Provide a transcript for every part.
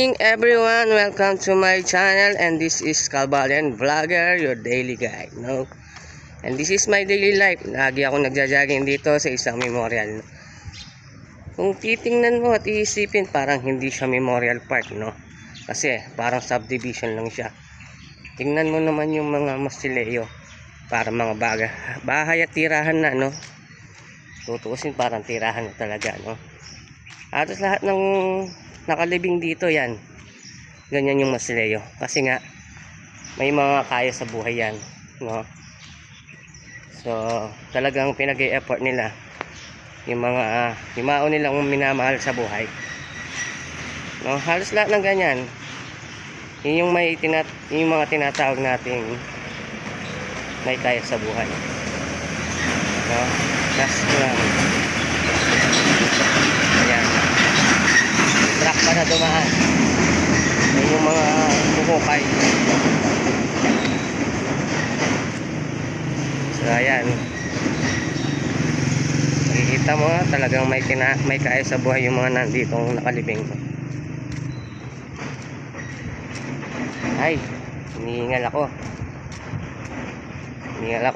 morning everyone, welcome to my channel, and this is Kalbalian Vlogger, your daily guide, no? And this is my daily life. Lagi ako nagja-jogging dito sa isang memorial, no? Kung titingnan mo at iisipin, parang hindi siya memorial park, no? Kasi parang subdivision lang siya. Tingnan mo naman yung mga mausoleo, para mga bahay at tirahan na, no? Tutuusin parang tirahan na talaga, no? Halos lahat ng nakalibing dito yan, ganyan yung mausoleo, kasi nga may mga kaya sa buhay yan, no? So talagang pinag-e-effort nila yung mga limao nilang minamahal sa buhay, no? Halos lahat ng ganyan, yun yung yung mga tinatawag nating may kaya sa buhay, no? Last lang, ayan, truck pa na dumaan. Yan yung mga bukukay. So ayan, makikita mo nga talagang may kaya sa buhay yung mga nanditong nakalibing. Ay, hinihingal ako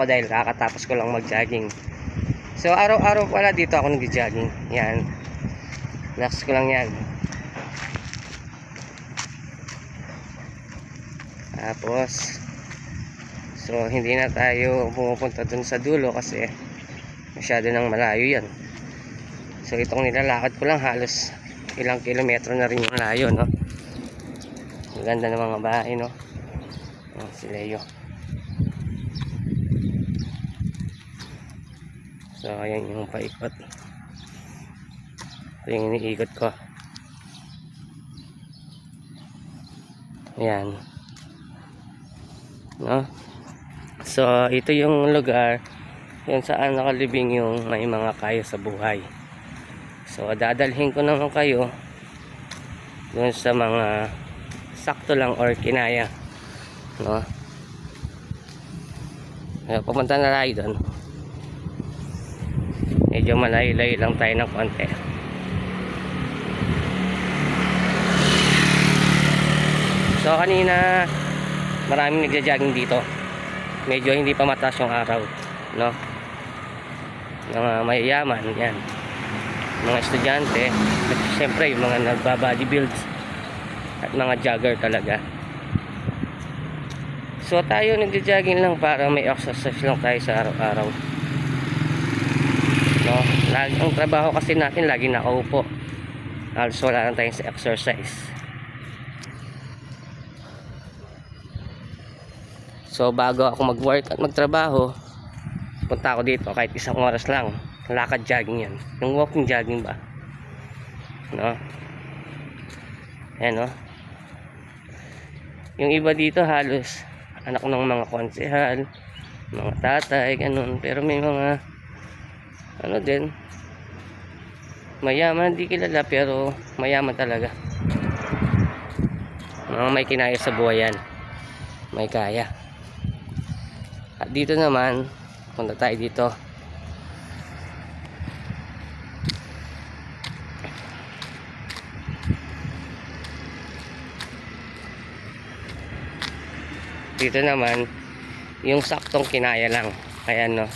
dahil kakatapos ko lang mag-jogging. So araw-araw pala dito ako nag-jogging. Yan, last ko lang yan. Tapos so hindi na tayo pumupunta dun sa dulo kasi masyado nang malayo yan. So itong nilalakad ko lang halos ilang kilometro na rin yung layo, no? Ang ganda ng mga bahay, no? Si Leo. So ayan yung paikot. Ito yung iniikot ko. Ayan, no? So ito yung lugar yun saan nakalibing yung may mga kaya sa buhay. So dadalhin ko naman kayo dun sa mga sakto lang or kinaya, no? Pupunta na tayo dun. Medyo malayo-layo lang tayo ng konti. So kanina maraming nagja-jogging dito. Medyo hindi pa mataas yung araw, no? Mga mayayaman yan, mga estudyante, at syempre yung mga nagba-bodybuild at mga jogger talaga. So tayo nagja-jogging lang para may exercise lang tayo sa araw-araw, no? Ang trabaho kasi natin lagi nakaupo, halos wala lang tayong sa exercise. So bago ako mag-work at magtrabaho, punta ako dito kahit isang oras lang. Lakad jogging yan, yung walking jogging ba, no? Ayan, no? Yung iba dito halos anak ng mga konsehal, mga tatay, ganun. Pero may mga ano din, mayaman, di kilala pero mayaman talaga. Mga may kinaya sa buhay yan, may kaya. At dito naman, punta tayo dito. Dito naman, yung saktong kinaya lang. Ayan, no?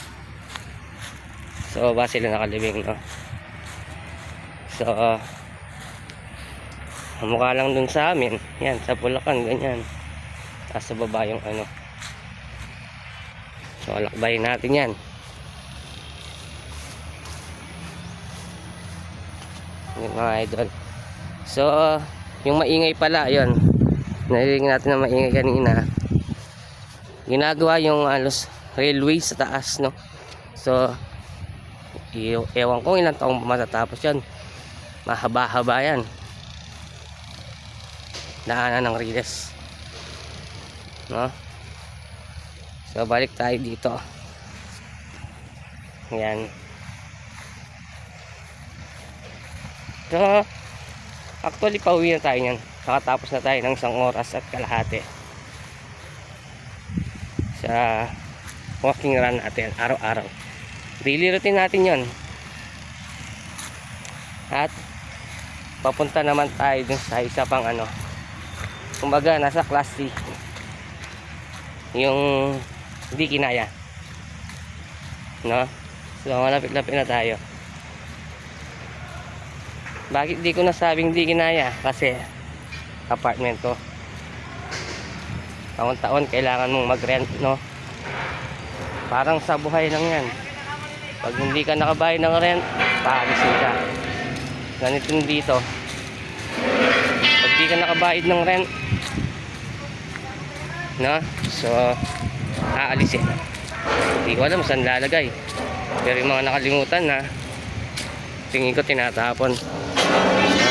So, ba sila nakalibing, no? So, mukha lang dun sa amin. Yan, sa Bulacan, ganyan. Tapos sa baba yung ano. So lakbayin natin yan. Yung mga idol. So yung maingay pala, yun, narinig natin na maingay kanina. Ginagawa yung alos railway sa taas, no? So ewan ko ilang taong matatapos yan. Mahaba-haba yan, daanan ng Riles, no? So balik tayo dito. Ayan. So actually pauwi na tayo nyan. Nakatapos na tayo ng 1 oras at kalahati sa walking run natin araw-araw. Daily routine natin yon. At papunta naman tayo dun sa isa pang ano, kumbaga nasa class C, yung hindi kinaya, no? So malapit-lapit na tayo. Bakit di ko nasabing di kinaya? Kasi apartment to, taon-taon kailangan mong mag-rent, no? Parang sa buhay lang yan. Pag hindi ka nakabayad ng rent, paalisin ka. Ganito dito, pag di ka nakabayad ng rent, no? So aalisin. Hindi ko alam saan lalagay, pero yung mga nakalimutan na, tingin ko tinatapon, no?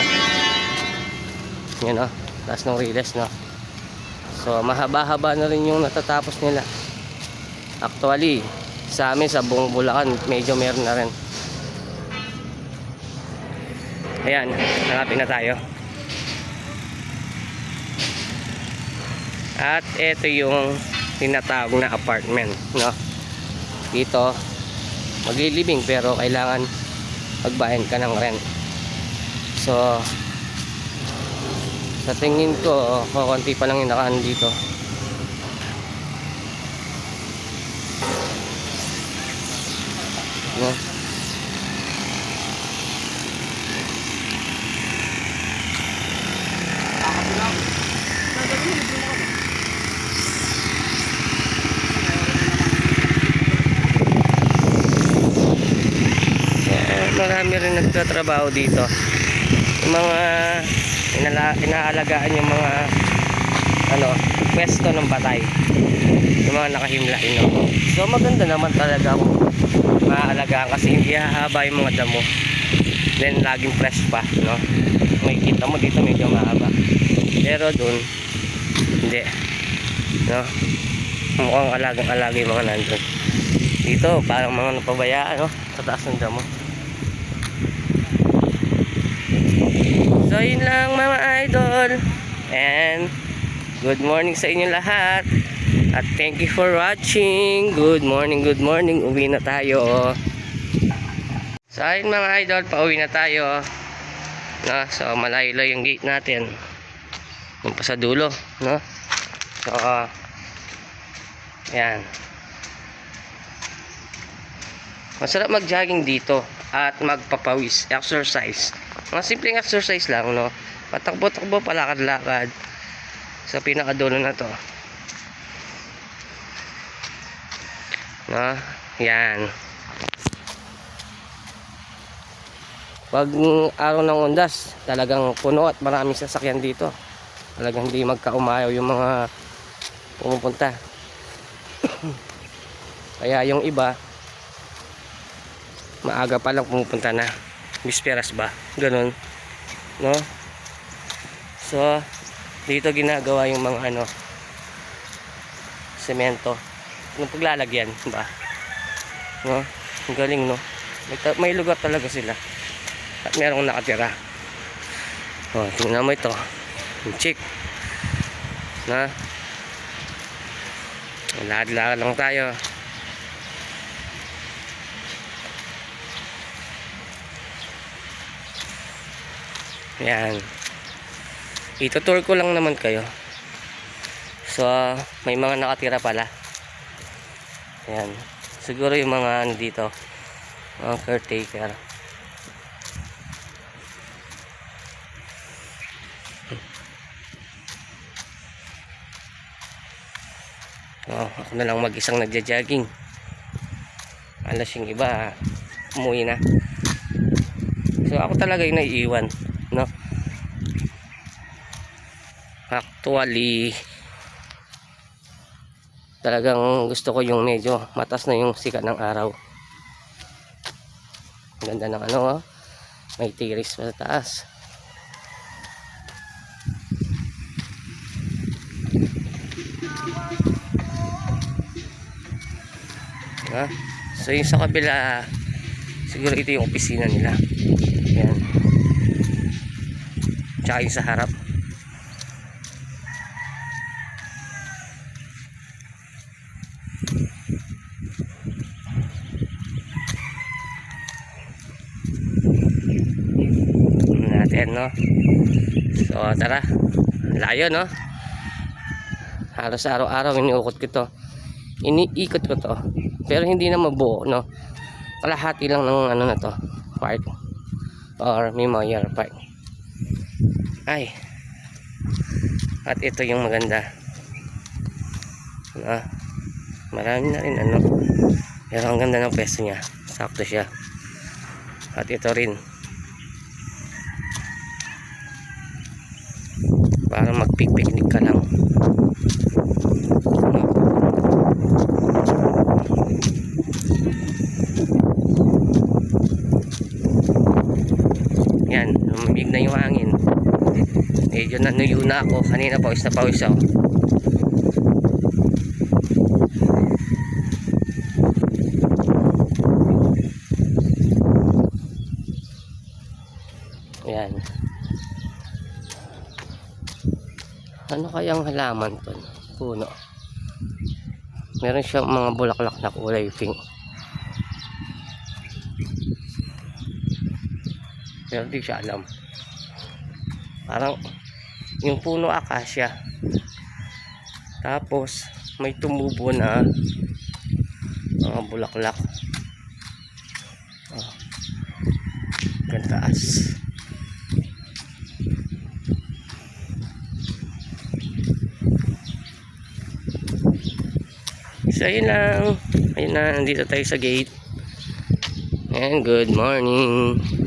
Yan, no? Taas ng riles, no? So mahaba-haba na rin yung natatapos nila. Actually sa amin sa buong Bulacan medyo meron na rin. Ayan, hanapin na tayo. At ito yung tinatawag na apartment, no? Dito maglilibing pero kailangan magbayad ka ng rent. So sa tingin ko konti pa lang yung nakaan dito. No? Marami rin nagtatrabaho dito, yung mga inaalagaan yung mga ano, pwesto ng batay, yung mga nakahimlain, no? So maganda naman talaga kung maaalagaan, kasi hindi hahaba yung mga damo, then laging fresh pa, no? Makikita mo dito medyo mahaba, pero dun hindi, no? Mukhang alagang-alaga yung mga nandun. Dito parang mga napabayaan, no? Sa taas ng damo. So yun lang mga idol, and good morning sa inyo lahat, at thank you for watching. Good morning, uwi na tayo. So ayun mga idol, pauwi na tayo, no? So malayo yung gate natin, yung pa sa dulo, no? So yan, masarap mag jogging dito at magpapawis, exercise. Mga simpleng exercise lang, no? Patakbo-takbo, palakad-lakad sa pinakadulo na to, no? Yan. Pag araw ng undas, talagang puno at maraming sasakyan dito. Talagang hindi magkaumayaw yung mga pumupunta. Kaya yung iba maaga pa lang pumupunta na, bisperas ba, ganun, no? So dito ginagawa yung mga ano, semento, yung paglalagyan ba, no? Ang galing, no? May lugar talaga sila at merong nakatira. Oh, tingnan mo ito, yung chick, na lakad-lakad lang tayo. Yan, itutour ko lang naman kayo. So may mga nakatira pala. Yan, siguro yung mga ano dito, mga caretaker. Ako na lang mag-isang nagja-jogging. Alas yung iba umuwi na. So ako talaga yung naiiwan, no? Actually talagang gusto ko yung medyo matas na yung sikat ng araw. Ganda ng ano, oh. May tiris pa sa taas. So yung sa kabila, siguro ito yung opisina nila. Yan. Tsaka yung sa harap. Natin. natin, no? So tara, layo, no? Halos araw-araw iniikot ko to, pero hindi na mabuo, no? Kalahati lang ng ano na to, park or Memorial Park. Ay, at ito yung maganda, marami na rin ano, pero ang ganda ng pwesto niya, sakto siya. At ito rin, para magpikpiknik ka lang. Yan, lumamig na yung hangin. Medyo nanuyo na ako. Kanina pawis na pawis ako. Yan. Ano kayang halaman to? Puno. Meron siyang mga bulaklak na kulay pink. Pero di siya alam. Parang yung puno akasya. Tapos may tumubo na mga bulaklak. Gantaas. So yun lang. Ayun na, nandito tayo sa gate. And good morning.